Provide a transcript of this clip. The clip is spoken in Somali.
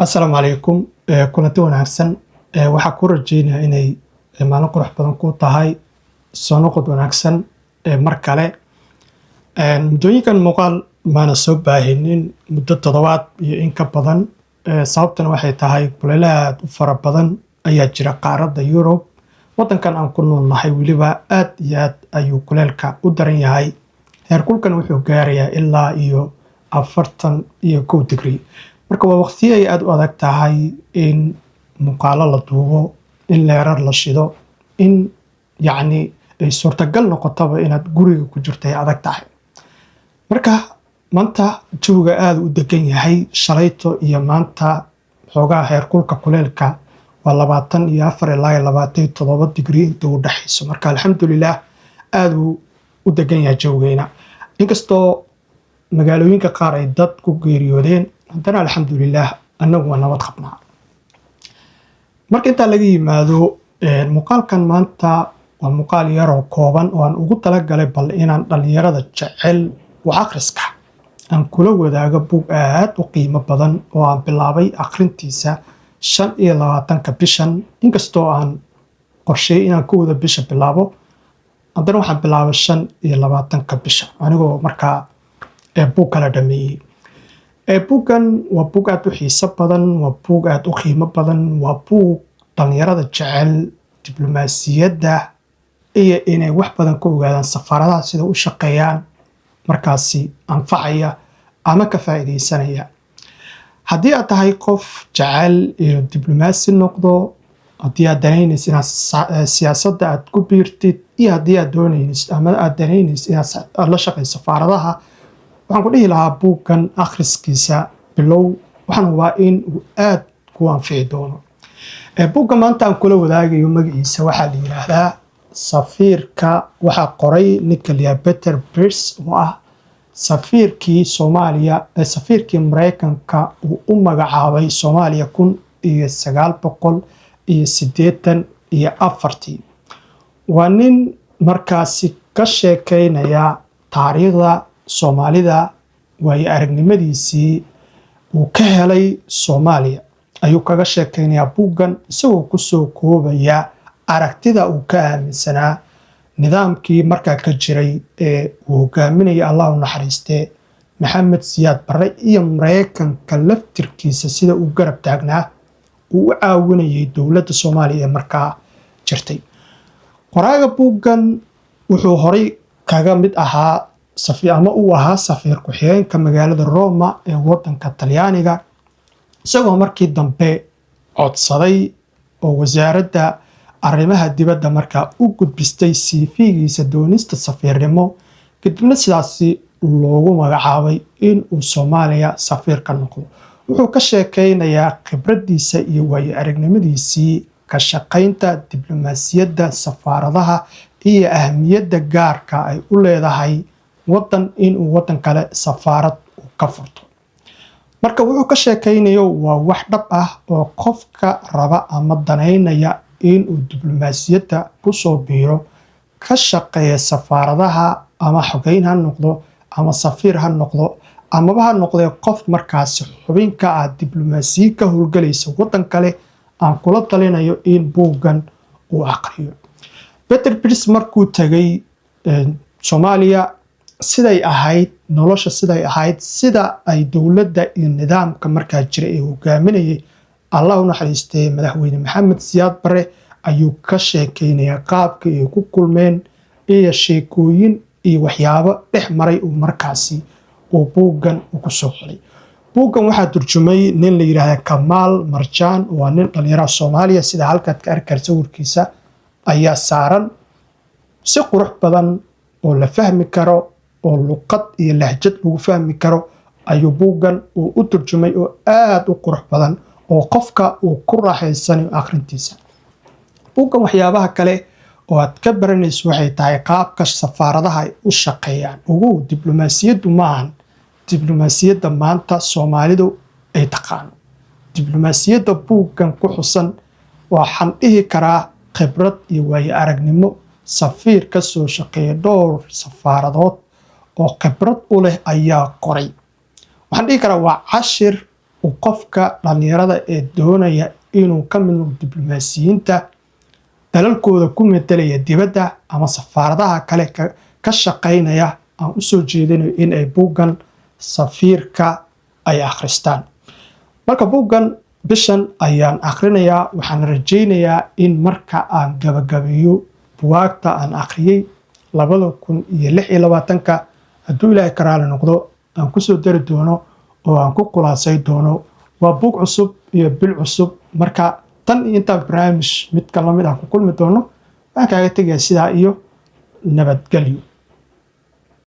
asalaamu calaykum kulanti wanaagsan waxaa ku rajeynaya inay maalin qurux badan ku tahay soo noqod wanaagsan mar kale muddooyinkan muuqaal maana soo baahinin muddo toddobaad iyo in ka badan sababtana waxay tahay kulaylo aad u fara badan ayaa jira qaaradda Yurub wadankan aan ku noolnahay weliba aad iyo aad ayuu kuleylka u daran yahay heerkulkan wuxuu gaarayaa ilaa iyo 41 digrii marka waa waqtiyo ay aad u adag tahay in muuqaalo la duubo in leerar la shido in yacni ay suurtagal noqotaba inaad guriga ku jirto ay adag tahay marka maanta jawiga aad u degan yahay shalayto iyo maanta xoogaa heerkulka kuleylka waa 24 ilaa 27 digrii inta u dhaxayso marka alxamdulillaah aad u degan yahay jawigayna inkastoo magaalooyinka qaar ay dad ku geeriyoodeen haddana alxamdulillaah annagu waa nabad qabnaa marka intaa laga yimaado muuqaalkan maanta waa muuqaal yaroo kooban oo aan ugu talagalay bal inaan dhalinyarada jecel wax akhriska aan kula wadaago buug aad u qiimo badan oo aan bilaabay akhrintiisa 25 bishan inkastoo aan qorsheeyay inaan ku wada bisha bilaabo haddana waxaan bilaabay 25 bisha anigoo markaa buug kala dhameeyey buuggan waa buug aad u xiiso badan waa buug aad u qiimo badan waa buug dhalinyarada jecel diblomaasiyadda iyo inay wax badan ka ogaadaan safaaradaha sida u shaqeeyaan markaasi anfacaya ama ka faa'iideysanaya haddii aad tahay qof jecel inuu diblomaasi noqdo haddii aad danaynaysid inaad siyaasadda aad ku biirtid iyo haddii aad doonaysid ama aad danaynaysid inaad la shaqeyso safaaradaha waxaan ku dhihi lahaa buuggan akhriskiisa bilow waxaan hubaa in uu aad ku anfici doono buugga maanta aan kula wadaagayo magaciisa waxaa la yidhaahdaa safiirka waxaa qoray ninka la yidhaha Peter Pearce oo ah safiirkii Soomaaliya safiirkii Mareykanka uu u magacaabay Soomaaliya 1984 waa nin markaasi ka sheekeynaya taariikhda Soomaalida waayo aragnimadiisii uu ka helay Soomaaliya ayuu kaga sheekeynayaa buuggan isagoo ku soo koobaya aragtida uu ka aaminsanaa nidaamkii markaa ka jiray ee uu hogaaminayay Allah u naxariistee Maxamed Siyaad Barre iyo Mareykanka laftirkiisa sida uu garab taagnaa uu u caawinayay dowladda Soomaaliya ee markaa jirtay qoraaga buuggan wuxuu horay kaga mid ahaa uu ahaa safiir ku-xigeenka magaalada Roma ee wadanka Talyaaniga isagoo markii dambe codsaday oo wasaaradda arrimaha dibadda markaa u gudbistay CV-giisa doonista safiirnimo kadibna sidaasi loogu magacaabay in uu Soomaaliya safiir ka noqdo wuxuu ka sheekeynayaa khibradiisa iyo waayo aragnimadiisii ka shaqaynta diblomaasiyadda safaaradaha iyo ahmiyadda gaarka ay u leedahay wadan inuu wadan kale safaarad ka furto marka wuxuu ka sheekeynayo waa wax dhab ah oo qofka raba ama danaynaya inuu diblomaasiyadda ku soo biiro ka shaqeeya safaaradaha ama xogeyn ha noqdo ama safiir ha noqdo amaba ha noqdee qof markaasi xubin ka ah diblomaasiya ka howlgalaysa wadan kale aan kula talinayo in buuggan uu aqriyo Peter Pearce markuu tagay Soomaaliya siday ahayd nolosha siday ahayd sida ay dowladda iyo nidaamka markaa jira ee hogaaminayay Allah u naxariistee madaxweyne Maxamed Siyaad Barre ayuu ka sheekeynayaa qaabka ay ku kulmeen iyo sheekooyin iyo waxyaabo dhex maray uu markaasi uu buuggan ku soo xulay buuggan waxaa turjumay nin la yiraahdo Kamaal Marjaan waa nin dhalinyaro Soomaaliya sida halkaad ka arkay sawirkiisa ayaa saaran si qurux badan oo la fahmi karo oo luqad iyo lahjad lagu fahmi karo ayuu buuggan u turjumay oo aad u qurux badan oo qofka uu ku raaxaysanayo akhrintiisa buuggan waxyaabaha kale oo aad ka baranayso waxay tahay qaabka safaaradaha ay u shaqeeyaan ugu diblomaasiyaddu maahan diblomaasiyadda maanta Soomaalidu ay taqaan diblomaasiyadda buuggan ku xusan waxaan dhihi karaa khibrad iyo waayo aragnimo safiir ka soo shaqeeya dhowr safaaradood oo khibrad u leh ayaa qoray waxaan dhihi karaa waa cashir qofka dhalinyarada ee doonaya inuu ka mid noqdo diblomaasiyiinta dalalkooda ku metelaya dibadda ama safaaradaha kale ka shaqaynaya aan u soo jeedinayo in ay buuggan safiirka ay akhristaan. marka buuggan bishan ayaan akhrinayaa, waxaan rajaynayaa in marka aan gabagabeeyo buwaagta aan akhriyey 2026 hadduu ilaahay ka raali noqdo aan kusoo dari doono oo aan ku khulaasay doono. waa buug cusub iyo bil cusub, marka tan iyo intaan barnaamij mid ka lamid ah ku kulmi doono waxaan kaaga tegayaa sidaa iyo nabadgelyo.